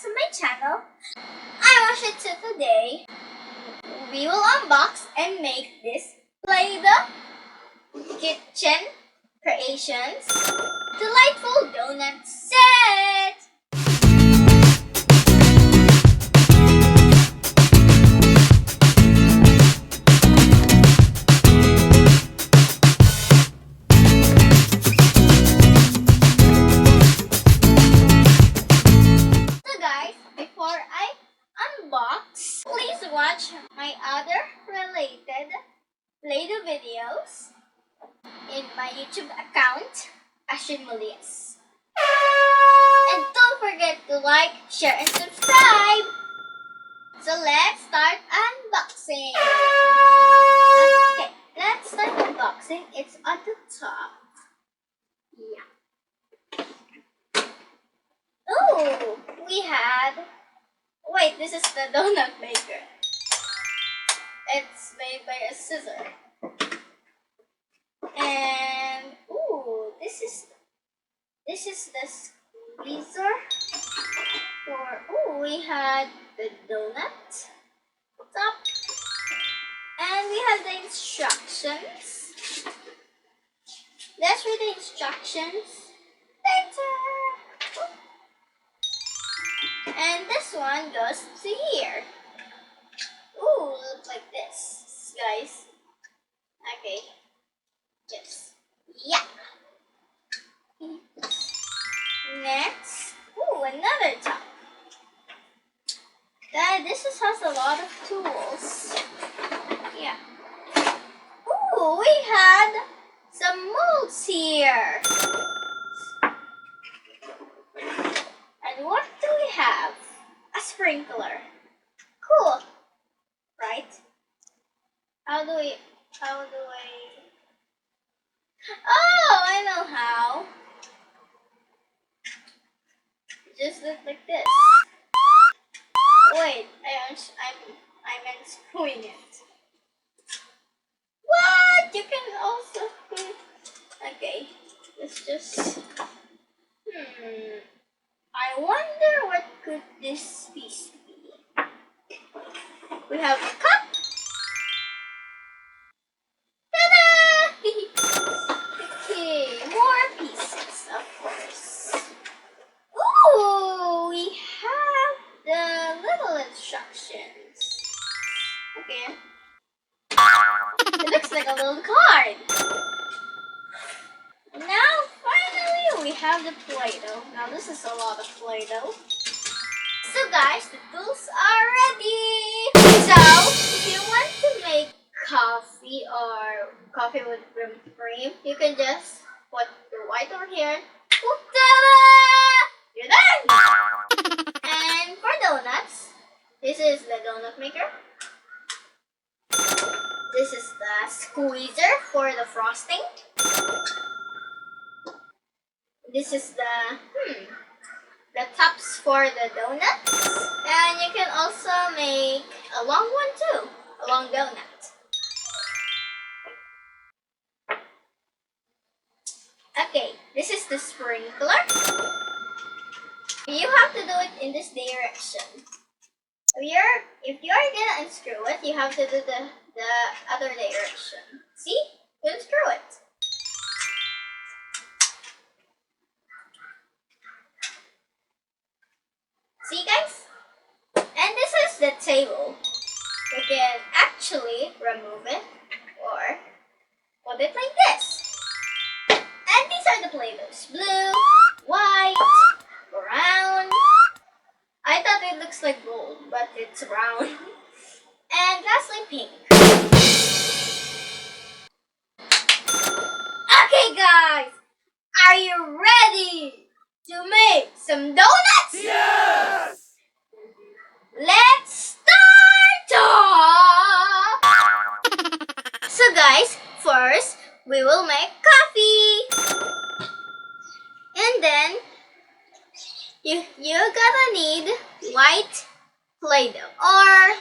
to my channel. I'm Astrid. Today we will unbox and make this Play-doh kitchen creations delightful donut set. Before I unbox, please watch my other related Play-doh videos in my YouTube account, Astrid Mulles. And don't forget to like, share, and subscribe. So let's start unboxing. Okay, let's start unboxing. It's on the top. Yeah. Oh, we had... Wait, this is the donut maker. It's made by a scissor. And ooh, this is the squeezer for. Oh, we had the donut top, and we had the instructions. Let's read the instructions later. And this one goes to here. Ooh, looks like this, guys. Okay. Yes. Yeah. Next. Ooh, another top. This has a lot of tools. Yeah. Ooh, we had some molds here. And what do we have? A sprinkler. Cool. Right? How do I... Oh, I know how. Just look like this. Wait, I'm unscrewing it. What? You can also... Okay. Let's just... I wonder what could this piece be. We have a cup. Ta-da! Okay, more pieces, of course. Ooh, we have the little instructions. Okay. It looks like a little card. Now, finally, we have the Play-doh. Now, this is a lot of Play-doh. So, guys, the tools are ready. So, if you want to make coffee or coffee with whipped cream, you can just put your white over here. Ta-da! You're done! And for donuts, this is the donut maker. This is the squeezer for the frosting. This is the tops for the donuts. And you can also make a long one too, a long donut. Okay, this is the sprinkler. You have to do it in this direction. If you're gonna unscrew it, you have to do the other direction. See? You unscrew it. See, guys? And this is the table. You can actually remove it or put it like this. And these are the Play-dohs. Blue, white, brown. I thought it looks like gold, but it's brown. And lastly, pink. Okay, guys. Are you ready to make some donuts? Yes! Let's start! So guys, first we will make coffee. And then you're gonna need white Play-doh or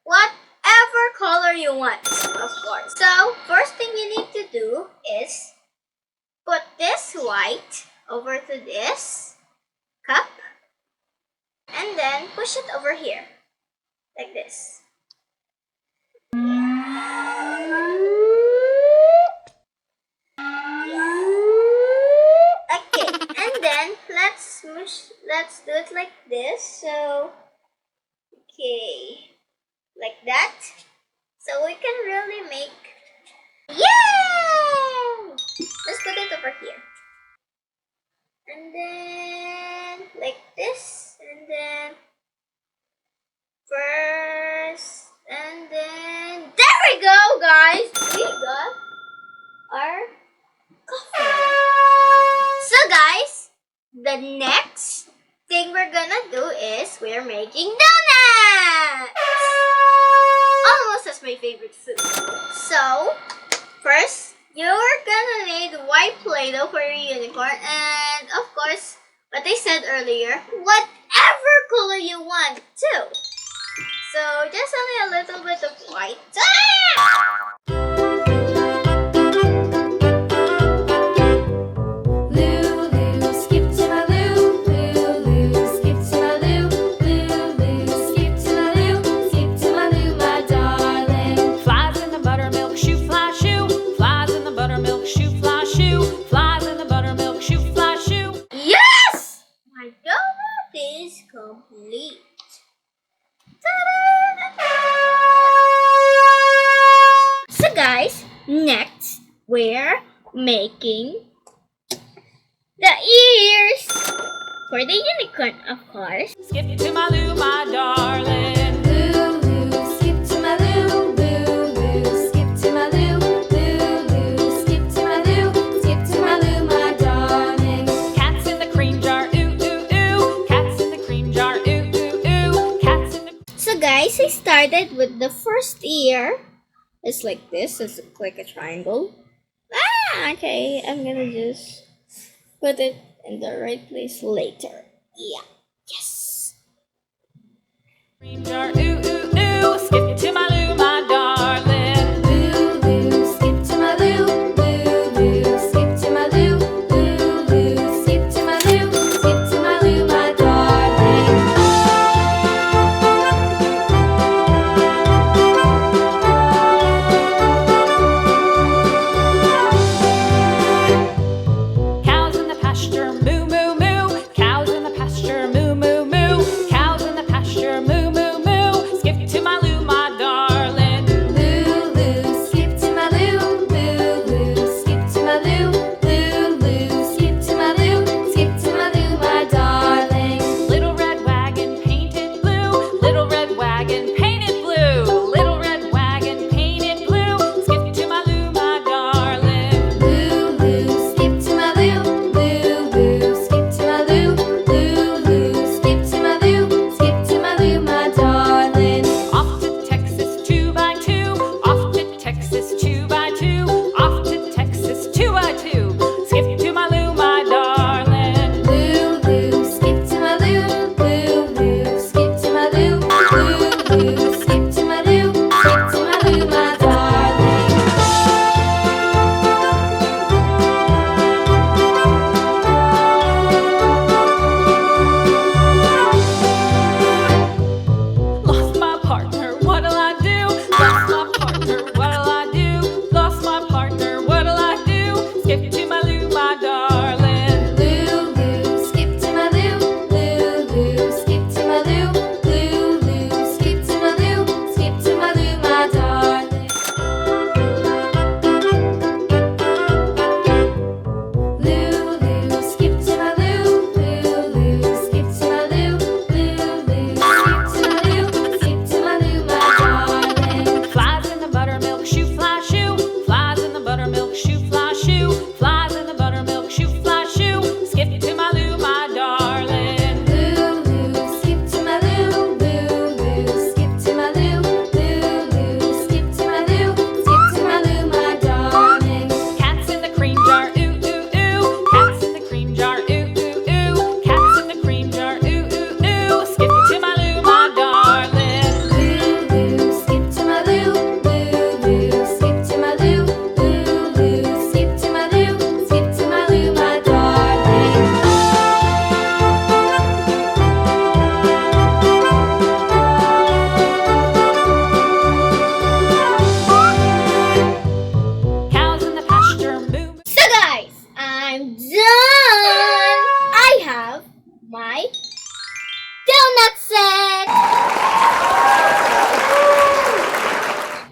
whatever color you want, of course. So first thing you need to do is put this white over to this cup And then push it over here. Like this. Okay, and then let's do it like this. So, okay, like that. So we can really make, yay! Let's put it over here. And then like this, and then first, and then there we go, guys. We got our coffee. So guys, the next thing we're gonna do is we're making donuts. Almost as my favorite food. So first, you're gonna need white Play-doh for your unicorn, and of course, what I said earlier, whatever color you want too. So just only a little bit of white. Complete. So guys, next we're making the ears for the unicorn, of course. Skip to my Lou, my darling. Lou, skip to my Lou, Lou, skip to my Lou, Lou, skip to my Lou, skip to my Lou, my darling. Cats in the cream jar, ooh, ooh, ooh. Cats in the cream jar, ooh, ooh, ooh. Cats in the... So guys, I started with the first ear. It's like this, it's like a triangle. Okay, I'm gonna just put it in the right place later. Yeah, yes. Cream jar, ooh, ooh, ooh. Skip to my Lou, my darling. Lou, skip to my Lou, Lou, skip to my Lou, Lou, skip to my Lou, skip to my Lou, my darling. Cows in the pasture, moo, moo, moo. Cows in the pasture, moo, moo, moo. Cows in the pasture, moo, moo, moo. Skip to my Lou, my darling.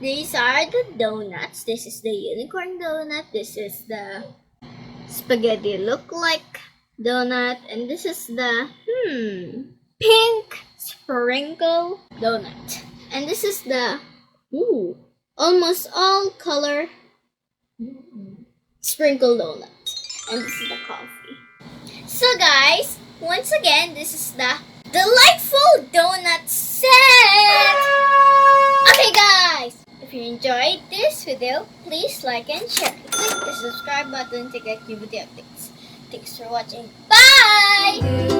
these are the donuts. This is the unicorn donut. This is the spaghetti look-like donut. And this is the, pink sprinkle donut. And this is the, almost all color sprinkle donut. And this is the coffee. So guys, once again, this is the delightful donut set! Okay guys, if you enjoyed this video, please like and share. Click the subscribe button to get new video updates. Thanks for watching. Bye!